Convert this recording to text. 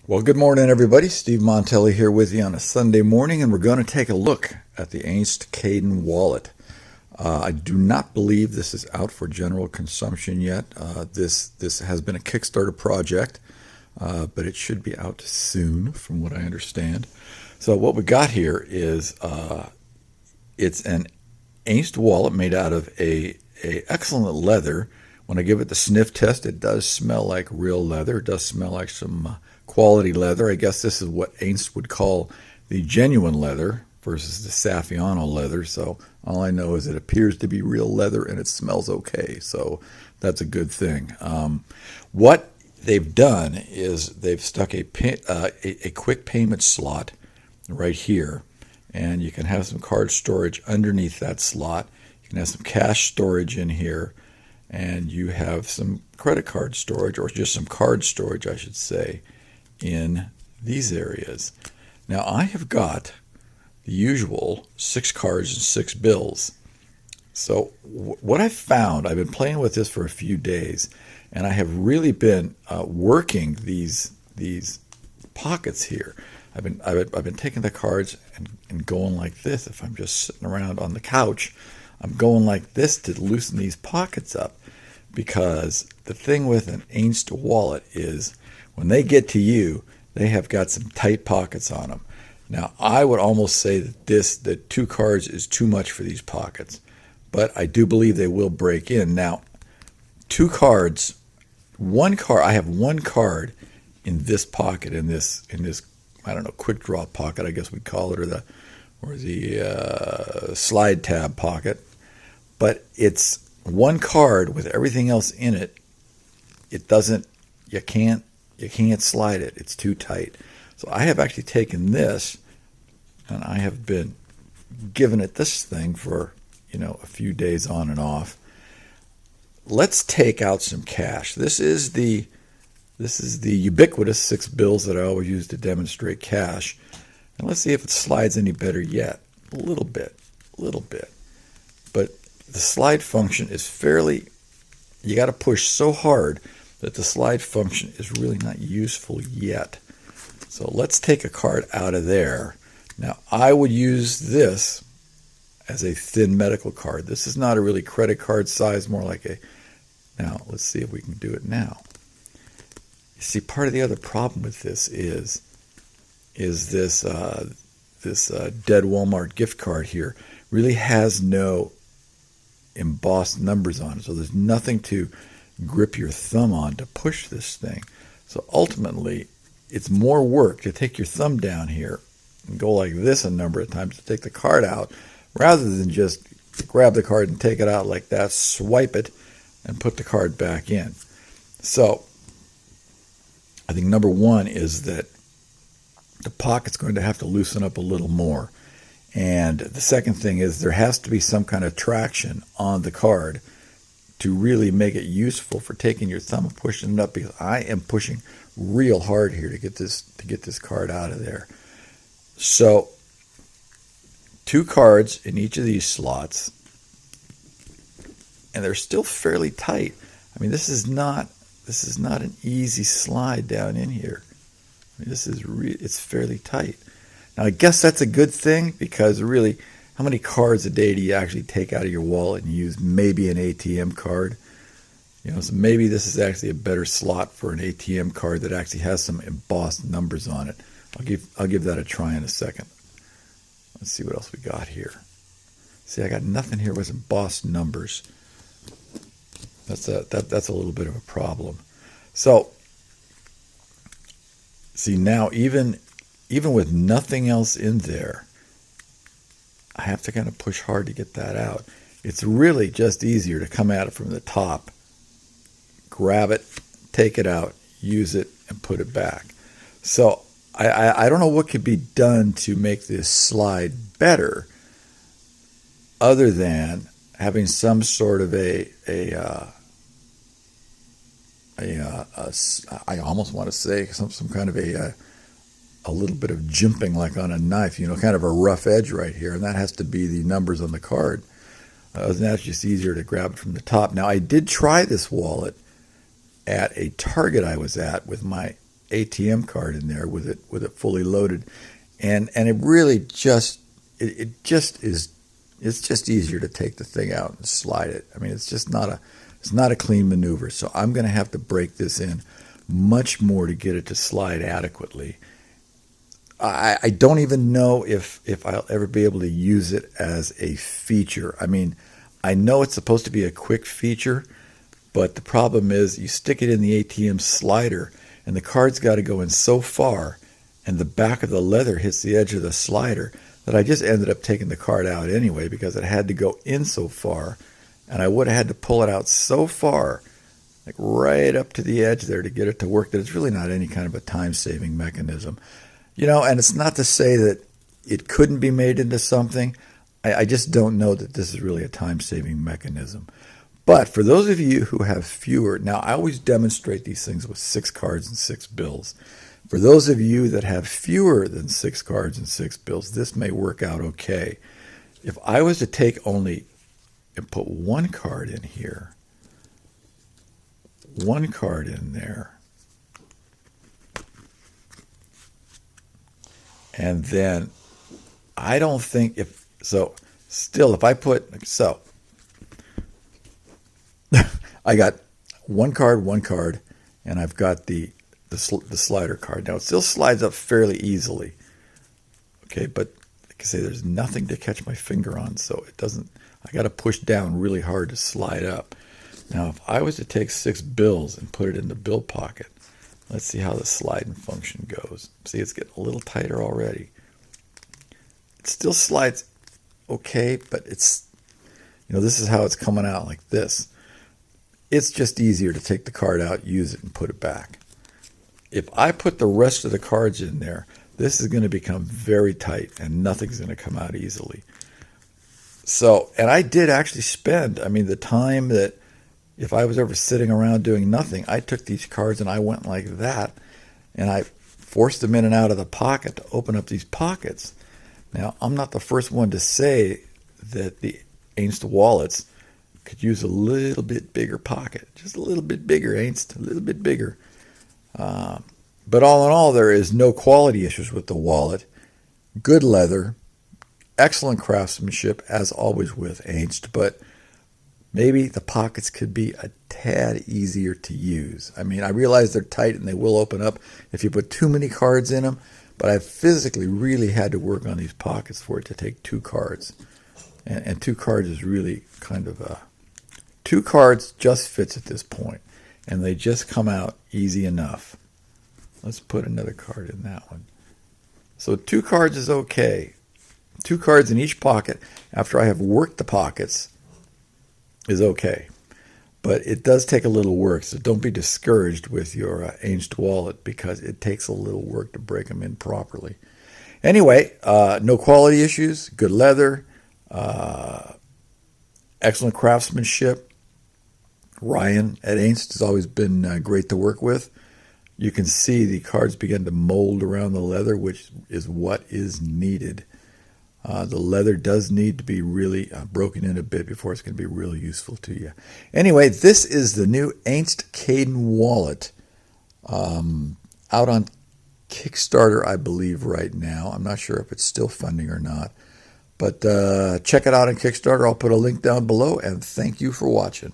Well, good morning, everybody. Steve Montelli here with you on a Sunday morning, and we're going to take a look at the Ainste Caden wallet. I do not believe this is out for general consumption yet. This has been a Kickstarter project, but it should be out soon, from what I understand. So what we got here is it's an Ainste wallet made out of a excellent leather. When I give it the sniff test, it does smell like real leather. It does smell like some quality leather. I guess this is what Ainste would call the genuine leather versus the Saffiano leather. So all I know is it appears to be real leather and it smells okay. So that's a good thing. What they've done is they've stuck a quick payment slot right here, and you can have some card storage underneath that slot. You can have some cash storage in here, and you have some credit card storage, or just some card storage, I should say, in these areas. Now, I have got the usual 6 cards and 6 bills. So what I've found, I've been playing with this for a few days, and I have really been working these pockets here. I've been taking the cards and going like this. If I'm just sitting around on the couch, I'm going like this to loosen these pockets up, because the thing with an Ainste wallet is when they get to you, they have got some tight pockets on them. Now, I would almost say that 2 cards is too much for these pockets, but I do believe they will break in. Now, 2 cards, 1 card, I have 1 card in this pocket, in this I don't know, quick draw pocket, I guess we'd call it, or the slide tab pocket. But it's 1 card with everything else in it. It doesn't, you can't slide it. It's too tight. So I have actually taken this, and I have been giving it this thing for, a few days on and off. Let's take out some cash. This is the ubiquitous 6 bills that I always use to demonstrate cash. And let's see if it slides any better yet. A little bit. But the slide function is fairly, you got to push so hard that the slide function is really not useful yet. So let's take a card out of there. Now, I would use this as a thin medical card. This is not a really credit card size, more like now let's see if we can do it now. You see, part of the other problem with this is this dead Walmart gift card here really has no embossed numbers on it. So there's nothing to grip your thumb on to push this thing. So ultimately, it's more work to take your thumb down here and go like this a number of times to take the card out, rather than just grab the card and take it out like that, swipe it, and put the card back in. So I think number 1 is that the pocket's going to have to loosen up a little more. And the second thing is there has to be some kind of traction on the card to really make it useful for taking your thumb and pushing it up, because I am pushing real hard here to get this card out of there. So 2 cards in each of these slots, and they're still fairly tight. I mean, this is not an easy slide down in here. I mean, it's fairly tight. Now, I guess that's a good thing, because really, how many cards a day do you actually take out of your wallet and use? Maybe an ATM card. So maybe this is actually a better slot for an ATM card that actually has some embossed numbers on it. I'll give that a try in a second. Let's see what else we got here. See, I got nothing here with embossed numbers. That's a little bit of a problem. So, see, now even with nothing else in there, I have to kind of push hard to get that out. It's really just easier to come at it from the top, grab it, take it out, use it, and put it back. So I don't know what could be done to make this slide better, other than having some sort of I almost want to say some kind of a little bit of jimping, like on a knife, kind of a rough edge right here, and that has to be the numbers on the card. Other than that, it's just easier to grab it from the top. Now, I did try this wallet at a Target I was at with my ATM card in there with it fully loaded, and it really just it just is. It's just easier to take the thing out and slide it. I mean, it's not a clean maneuver. So I'm going to have to break this in much more to get it to slide adequately. I don't even know if I'll ever be able to use it as a feature. I mean, I know it's supposed to be a quick feature, but the problem is you stick it in the ATM slider and the card's got to go in so far and the back of the leather hits the edge of the slider that I just ended up taking the card out anyway because it had to go in so far, and I would have had to pull it out so far, like right up to the edge there to get it to work, that it's really not any kind of a time-saving mechanism. You know, and it's not to say that it couldn't be made into something. I just don't know that this is really a time-saving mechanism. But for those of you who have fewer, now I always demonstrate these things with 6 cards and 6 bills. For those of you that have fewer than 6 cards and 6 bills, this may work out okay. If I was to take only and put 1 card in here, 1 card in there, and then I don't think if I put, so I got 1 card, and I've got the slider card. Now it still slides up fairly easily. Okay, but like I say, there's nothing to catch my finger on, so it doesn't, I got to push down really hard to slide up. Now if I was to take 6 bills and put it in the bill pocket, let's see how the sliding function goes. See, it's getting a little tighter already. It still slides okay, but it's, this is how it's coming out like this. It's just easier to take the card out, use it, and put it back. If I put the rest of the cards in there, this is going to become very tight and nothing's going to come out easily. So, and I did actually spend, the time that if I was ever sitting around doing nothing, I took these cards and I went like that and I forced them in and out of the pocket to open up these pockets. Now, I'm not the first one to say that the Ainste wallets could use a little bit bigger pocket. Just a little bit bigger, Ainste, a little bit bigger. But all in all, there is no quality issues with the wallet. Good leather, excellent craftsmanship, as always with Ainste, but maybe the pockets could be a tad easier to use. I realize they're tight and they will open up if you put too many cards in them, but I physically really had to work on these pockets for it to take 2 cards. And 2 cards is really kind of 2 cards just fits at this point, and they just come out easy enough. Let's put another card in that one. So 2 cards is okay. 2 cards in each pocket after I have worked the pockets is okay. But it does take a little work, so don't be discouraged with your Ainste wallet because it takes a little work to break them in properly. Anyway, no quality issues, good leather, excellent craftsmanship. Ryan at Ainste has always been great to work with. You can see the cards begin to mold around the leather, which is what is needed. The leather does need to be really broken in a bit before it's going to be really useful to you. Anyway, this is the new Ainste Caden wallet out on Kickstarter, I believe, right now. I'm not sure if it's still funding or not. But check it out on Kickstarter. I'll put a link down below, and thank you for watching.